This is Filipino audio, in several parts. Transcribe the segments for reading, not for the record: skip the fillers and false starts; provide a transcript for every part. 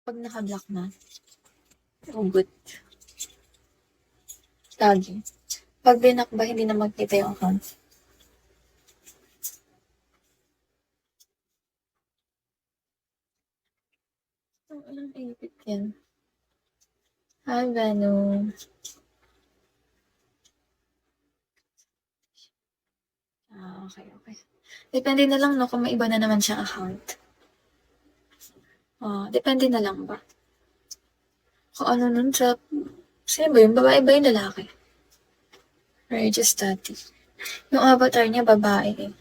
Pag naka-block na, ugot. Lagi. Pag binak ba, hindi na magkita yung account. Anong ipit yan? Hi, Vano. Okay. Depende na lang, no, kung may iba na naman siyang account. Depende na lang ba? Kung ano nun sa... Sino ba yun? Babae ba yung lalaki? Regis Tati. Yung avatar niya, babae eh.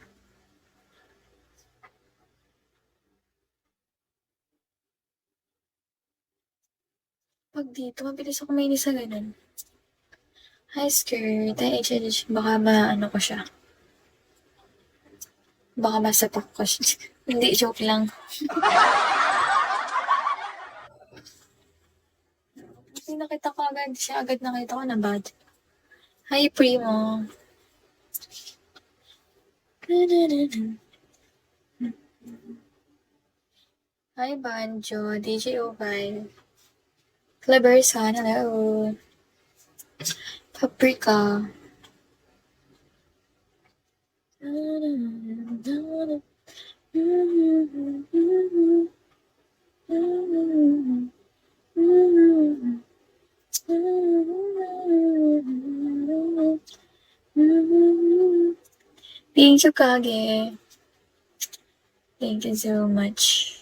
Pag dito, mabilis ako mainis sa ganun. Hi, skirt. Hi, HLH. Baka maano ko siya. Baka masapak ko siya. Hindi, joke lang. Kasi nakita ko agad siya. Agad nakita ko na bad. Hi, Primo. Hi, Banjo. DJ Ovine. Clever Son. Hello. Paprika. Thank you, Kage. Thank you so much.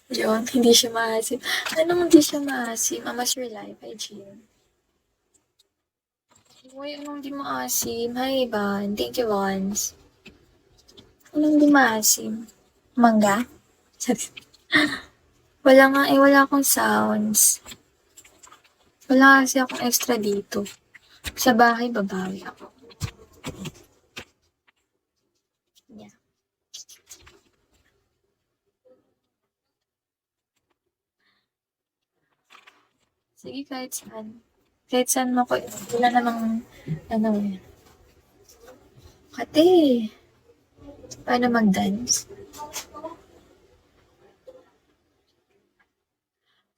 Yun, hindi siya maasim. Anong hindi siya maasim? Amas your life, I Jean. Uy, anong di maasim? Hi, Ivan. Thank you, Vons. Anong di maasim? Mangga? Wala nga eh, wala akong sounds. Wala kasi akong extra dito. Sa bahay, babawi ako. Yeah. Sige, kahit saan. Kahit saan mo ko, wala namang, ano eh. Kate, paano mag-dance?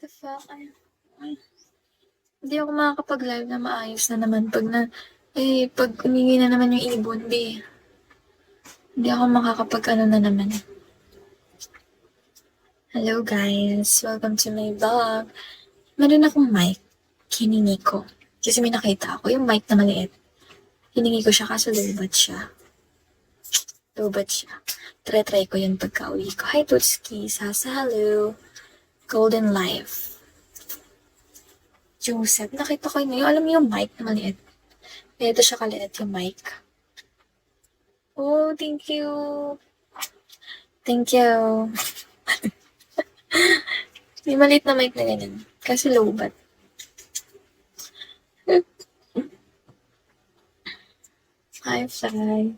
The fuck? Ay. Hindi ako makakapag-live na maayos na naman pag umingi na naman yung ibon, di. Hindi ako makakapag-ano na naman. Hello guys, welcome to my vlog. Meron akong mic, hiningi ko. Kasi may nakita ako, yung mic na maliit. Hiningi ko siya kaso low-bat siya. Try ko yun pagka-uwi ko. Hi Tutski, Sasa, hello. Golden Life. Joseph, nakita ko yun. Alam mo yung mic na maliit? Ito siya kaliit yung mic. Oh, thank you. Thank you. May maliit na mic na ganyan. Kasi low-bat. Hi, fly.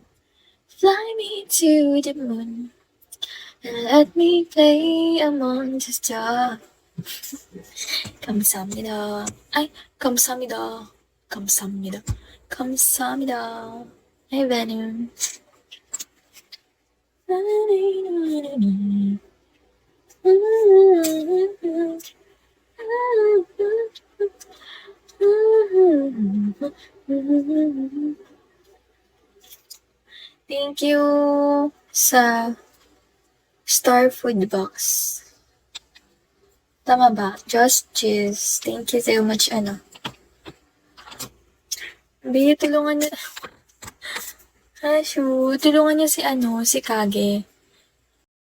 Fly me to the moon. And let me play among the stars. 감사합니다. Ay, 감사합니다. 감사합니다. 감사합니다. Hi, Venom. Thank you sa Star Food Box. Tama ba? Just Cheese. Thank you so much, ano. Tulungan niya. Tulungan niya si Kage.